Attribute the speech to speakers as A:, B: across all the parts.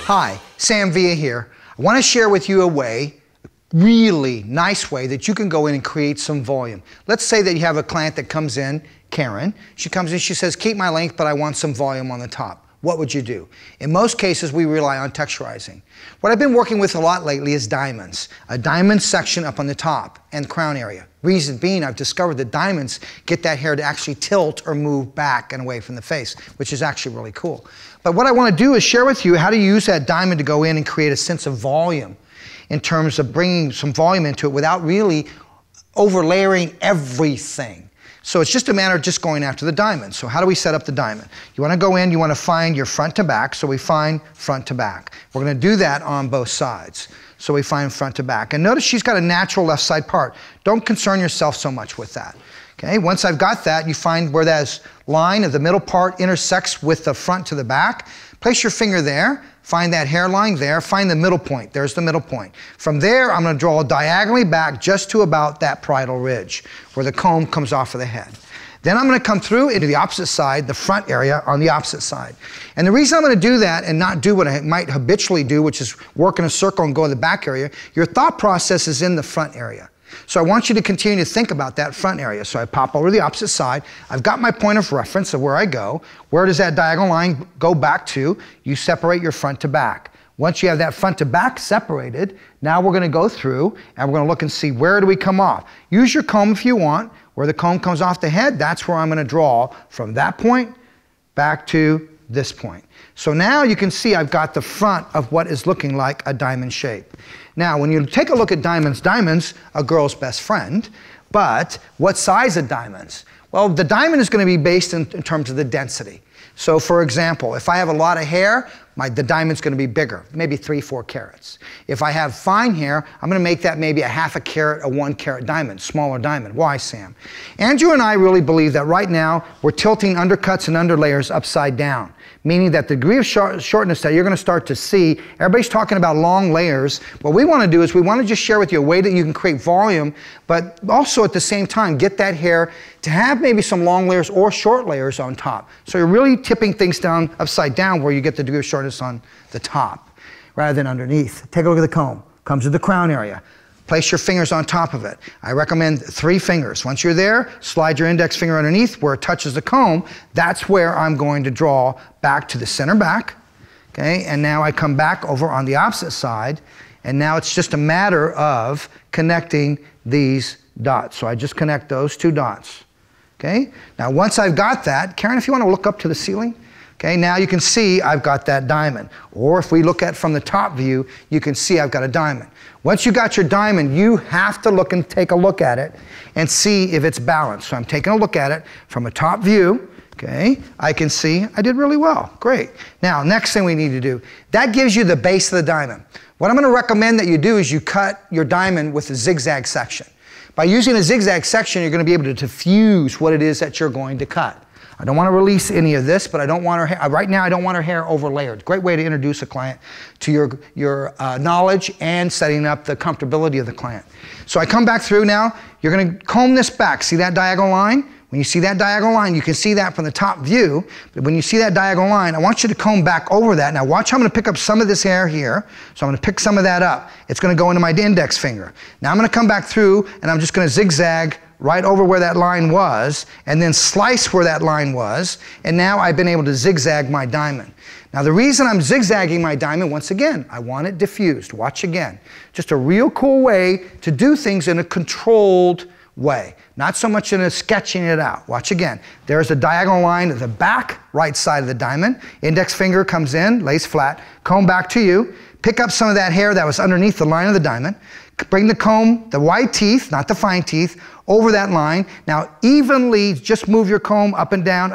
A: Hi, Sam Villa here. I want to share with you a way, really nice way, that you can go in and create some volume. Let's say that you have a client that comes in, Karen. She comes in, she says, keep my length, but I want some volume on the top. What would you do? In most cases, we rely on texturizing. What I've been working with a lot lately is diamonds. A diamond section up on the top and crown area. Reason being, I've discovered that diamonds get that hair to actually tilt or move back and away from the face, which is actually really cool. But what I want to do is share with you how to use that diamond to go in and create a sense of volume in terms of bringing some volume into it without really overlayering everything. So it's just a matter of just going after the diamond. So how do we set up the diamond? You want to go in, you want to find your front to back, so we find front to back. We're going to do that on both sides. So we find front to back. And notice she's got a natural left side part. Don't concern yourself so much with that. Okay, once I've got that, you find where that line of the middle part intersects with the front to the back. Place your finger there, find that hairline there, find the middle point. There's the middle point. From there, I'm going to draw diagonally back just to about that parietal ridge where the comb comes off of the head. Then I'm going to come through into the opposite side, the front area on the opposite side. And the reason I'm going to do that and not do what I might habitually do, which is work in a circle and go to the back area, your thought process is in the front area. So I want you to continue to think about that front area. So I pop over to the opposite side. I've got my point of reference of where I go. Where does that diagonal line go back to? You separate your front to back. Once you have that front to back separated, now we're going to go through and we're going to look and see where do we come off. Use your comb if you want. Where the comb comes off the head, that's where I'm going to draw from that point back to this point. So now you can see I've got the front of what is looking like a diamond shape. Now, when you take a look at diamonds, diamonds, a girl's best friend, but what size of diamonds? Well, the diamond is going to be based in terms of the density. So for example, if I have a lot of hair, the diamond's going to be bigger, maybe 3-4 carats. If I have fine hair, I'm going to make that maybe a 1/2 carat, a 1 carat diamond, smaller diamond. Why, Sam? Andrew and I really believe that right now we're tilting undercuts and underlayers upside down, meaning that the degree of shortness that you're going to start to see, everybody's talking about long layers. What we want to do is we want to just share with you a way that you can create volume, but also at the same time get that hair to have maybe some long layers or short layers on top. So you're really tipping things down upside down where you get the degree of shortness on the top rather than underneath. Take a look at the comb. Comes to the crown area. Place your fingers on top of it. I recommend 3 fingers. Once you're there, slide your index finger underneath where it touches the comb. That's where I'm going to draw back to the center back. Okay, and now I come back over on the opposite side, and now it's just a matter of connecting these dots. So I just connect those 2 dots. Okay, now once I've got that, Karen, if you want to look up to the ceiling, okay, now you can see I've got that diamond. Or if we look at from the top view, you can see I've got a diamond. Once you got your diamond, you have to look and take a look at it and see if it's balanced. So I'm taking a look at it from a top view. Okay, I can see I did really well. Great. Now, next thing we need to do, that gives you the base of the diamond. What I'm going to recommend that you do is you cut your diamond with a zigzag section. By using a zigzag section, you're going to be able to diffuse what it is that you're going to cut. I don't want to release any of this, but I don't want her hair, right now I don't want her hair overlayered. Great way to introduce a client to your knowledge and setting up the comfortability of the client. So I come back through now, you're going to comb this back. See that diagonal line? When you see that diagonal line, you can see that from the top view, but when you see that diagonal line, I want you to comb back over that. Now watch how I'm going to pick up some of this hair here. So I'm going to pick some of that up. It's going to go into my index finger. Now I'm going to come back through and I'm just going to zigzag right over where that line was, and then slice where that line was, and now I've been able to zigzag my diamond. Now the reason I'm zigzagging my diamond, once again, I want it diffused. Watch again. Just a real cool way to do things in a controlled way. Not so much in a sketching it out. Watch again. There's a diagonal line at the back right side of the diamond. Index finger comes in, lays flat, comb back to you, pick up some of that hair that was underneath the line of the diamond, bring the comb, the wide teeth, not the fine teeth, over that line. Now evenly just move your comb up and down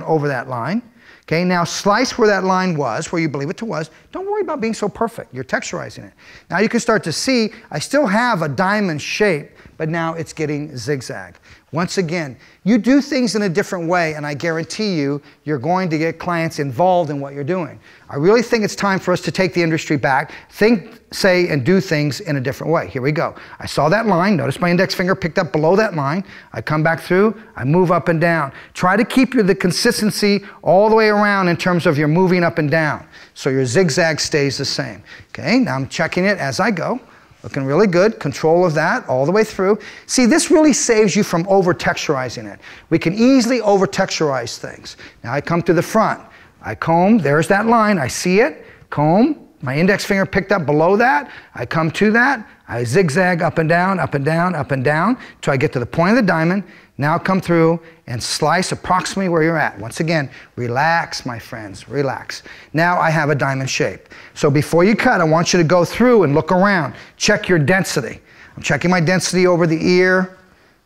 A: over that line. Okay, now slice where that line was, where you believe it to was. Don't worry about being so perfect. You're texturizing it. Now you can start to see, I still have a diamond shape, but now it's getting zigzag. Once again, you do things in a different way, and I guarantee you, you're going to get clients involved in what you're doing. I really think it's time for us to take the industry back, think, say, and do things in a different way. Here we go. I saw that line. Notice my index finger picked up below that line. I come back through. I move up and down. Try to keep the consistency all the way around in terms of your moving up and down. So you're zigzag. zigzag stays the same. Okay, now I'm checking it as I go. Looking really good, control of that all the way through. See, this really saves you from over-texturizing it. We can easily over-texturize things. Now I come to the front. I comb, there's that line, I see it, comb, my index finger picked up below that, I come to that, I zigzag up and down, up and down, up and down, till I get to the point of the diamond. Now come through and slice approximately where you're at. Once again, relax, my friends, relax. Now I have a diamond shape. So before you cut, I want you to go through and look around. Check your density. I'm checking my density over the ear,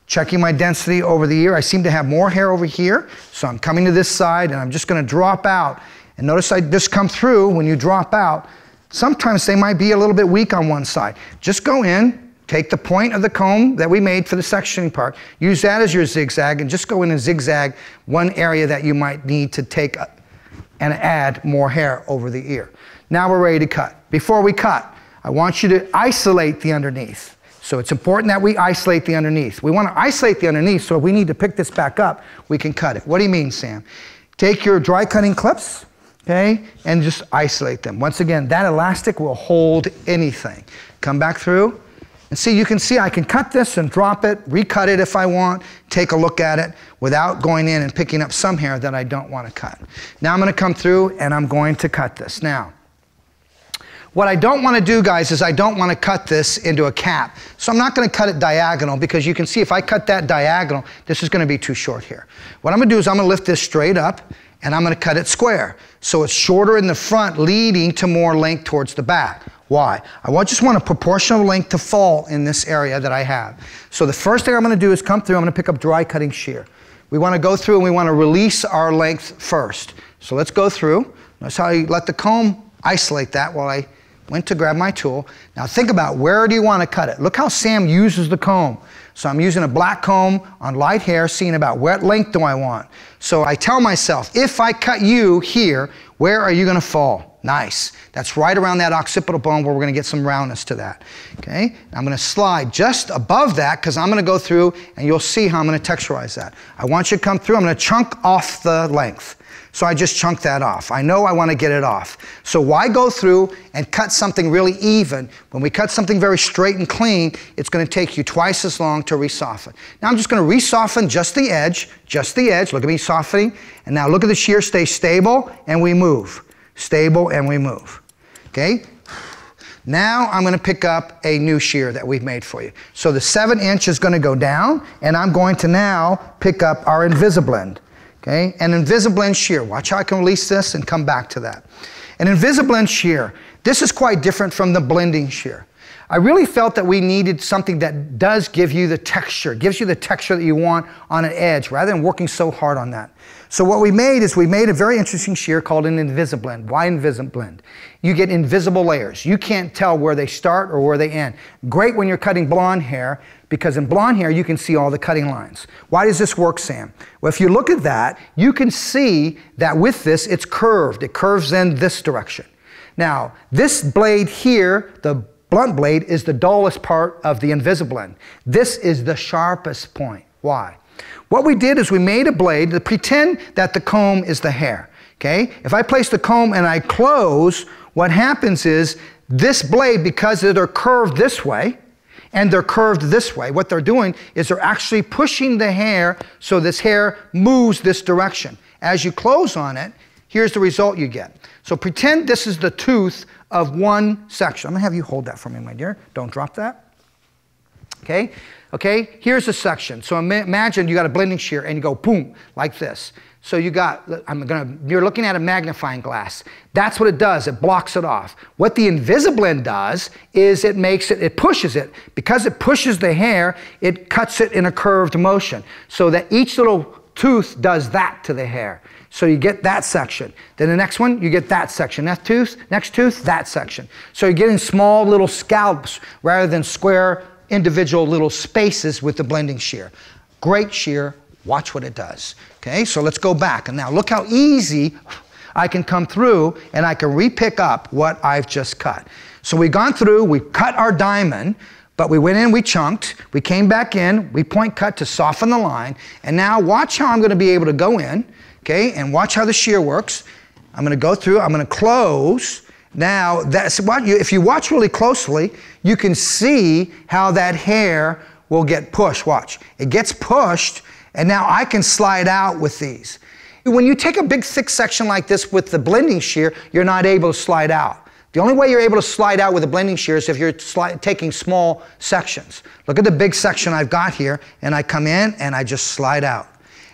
A: checking my density over the ear. I seem to have more hair over here, so I'm coming to this side and I'm just gonna drop out. And notice I just come through when you drop out. Sometimes they might be a little bit weak on one side. Just go in, take the point of the comb that we made for the sectioning part, use that as your zigzag, and just go in and zigzag one area that you might need to take and add more hair over the ear. Now we're ready to cut. Before we cut, I want you to isolate the underneath. So it's important that we isolate the underneath. We want to isolate the underneath, so if we need to pick this back up, we can cut it. What do you mean, Sam? Take your dry cutting clips, okay, and just isolate them. Once again, that elastic will hold anything. Come back through. And see, you can see I can cut this and drop it, recut it if I want, take a look at it without going in and picking up some hair that I don't want to cut. Now I'm going to come through and I'm going to cut this. Now, what I don't want to do, guys, is I don't want to cut this into a cap. So I'm not going to cut it diagonal because you can see if I cut that diagonal, this is going to be too short here. What I'm going to do is I'm going to lift this straight up and I'm going to cut it square. So it's shorter in the front, leading to more length towards the back. Why? I just want a proportional length to fall in this area that I have. So the first thing I'm going to do is come through, I'm going to pick up dry cutting shear. We want to go through and we want to release our length first. So let's go through. Notice how you let the comb isolate that while I went to grab my tool. Now think about where do you want to cut it. Look how Sam uses the comb. So I'm using a black comb on light hair, seeing about what length do I want. So I tell myself, if I cut you here, where are you going to fall? Nice. That's right around that occipital bone where we're going to get some roundness to that. Okay? I'm going to slide just above that because I'm going to go through and you'll see how I'm going to texturize that. I want you to come through. I'm going to chunk off the length. So I just chunk that off. I know I want to get it off. So why go through and cut something really even? When we cut something very straight and clean, it's going to take you twice as long to resoften. Now I'm just going to resoften just the edge. Look at me softening. And now look at the shear, stay stable, and we move. Stable, and we move. Okay? Now I'm going to pick up a new shear that we've made for you. So the 7-inch is going to go down, and I'm going to now pick up our InvisiBlend. Okay? An InvisiBlend shear. Watch how I can release this and come back to that. An InvisiBlend shear. This is quite different from the blending shear. I really felt that we needed something that does give you the texture, gives you the texture that you want on an edge, rather than working so hard on that. So what we made is we made a very interesting shear called an InvisiBlend. Why InvisiBlend? You get invisible layers. You can't tell where they start or where they end. Great when you're cutting blonde hair, because in blonde hair you can see all the cutting lines. Why does this work, Sam? Well, if you look at that, you can see that with this it's curved. It curves in this direction. Now, this blade here, the blunt blade, is the dullest part of the InvisiBlend. This is the sharpest point. Why? What we did is we made a blade to pretend that the comb is the hair. Okay? If I place the comb and I close, what happens is this blade, because they're curved this way and they're curved this way, what they're doing is they're actually pushing the hair so this hair moves this direction. As you close on it, here's the result you get. So pretend this is the tooth of one section. I'm going to have you hold that for me, my dear. Don't drop that. Okay? Okay? Here's a section. So imagine you got a blending shear and you go boom, like this. So you got, you're looking at a magnifying glass. That's what it does. It blocks it off. What the InvisiBlend does is it pushes it. Because it pushes the hair, it cuts it in a curved motion. So that each little tooth does that to the hair. So you get that section. Then the next one, you get that section. Next tooth, that section. So you're getting small little scallops rather than square individual little spaces with the blending shear. Great shear. Watch what it does. Okay, so let's go back. And now look how easy I can come through and I can re-pick up what I've just cut. So we've gone through, we cut our diamond, but we went in, we chunked, we came back in, we point cut to soften the line, and now watch how I'm going to be able to go in, okay, and watch how the shear works. I'm going to go through, I'm going to close, Now, if you watch really closely, you can see how that hair will get pushed. Watch. It gets pushed, and now I can slide out with these. When you take a big, thick section like this with the blending shear, you're not able to slide out. The only way you're able to slide out with a blending shear is if you're taking small sections. Look at the big section I've got here, and I come in, and I just slide out.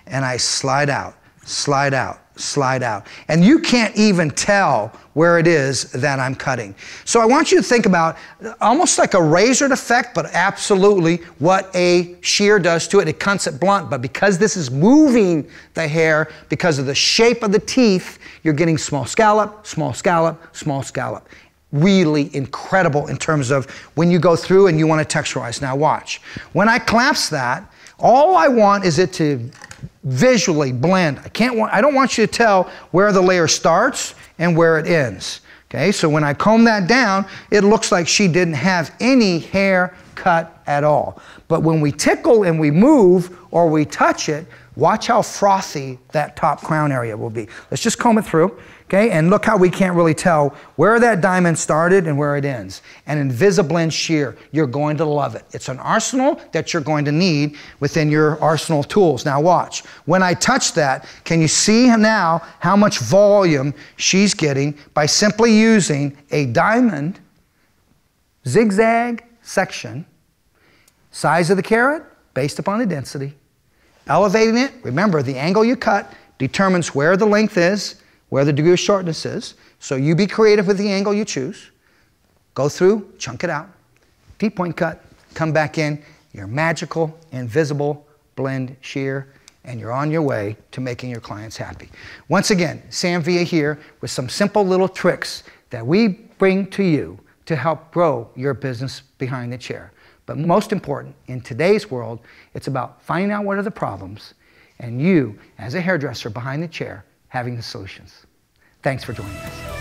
A: And I slide out, slide out, slide out. And you can't even tell where it is that I'm cutting. So I want you to think about almost like a razored effect, but absolutely what a shear does to it. It cuts it blunt, but because this is moving the hair, because of the shape of the teeth, you're getting small scallop, small scallop, small scallop. Really incredible in terms of when you go through and you want to texturize. Now watch. When I collapse that, all I want is it to visually blend. I don't want you to tell where the layer starts and where it ends. Okay, so when I comb that down, it looks like she didn't have any hair cut at all. But when we tickle and we move or we touch it, watch how frothy that top crown area will be. Let's just comb it through. Okay, and look how we can't really tell where that diamond started and where it ends. And InvisiBlend Shear, you're going to love it. It's an arsenal that you're going to need within your arsenal of tools. Now watch. When I touch that, can you see now how much volume she's getting by simply using a diamond zigzag section, size of the carrot based upon the density, elevating it. Remember, the angle you cut determines where the length is, where the degree of shortness is. So you be creative with the angle you choose. Go through, chunk it out, deep point cut, come back in, your magical, invisible blend shear, and you're on your way to making your clients happy. Once again, Sam Villa here with some simple little tricks that we bring to you to help grow your business behind the chair. But most important, in today's world, it's about finding out what are the problems, and you, as a hairdresser behind the chair, having the solutions. Thanks for joining us.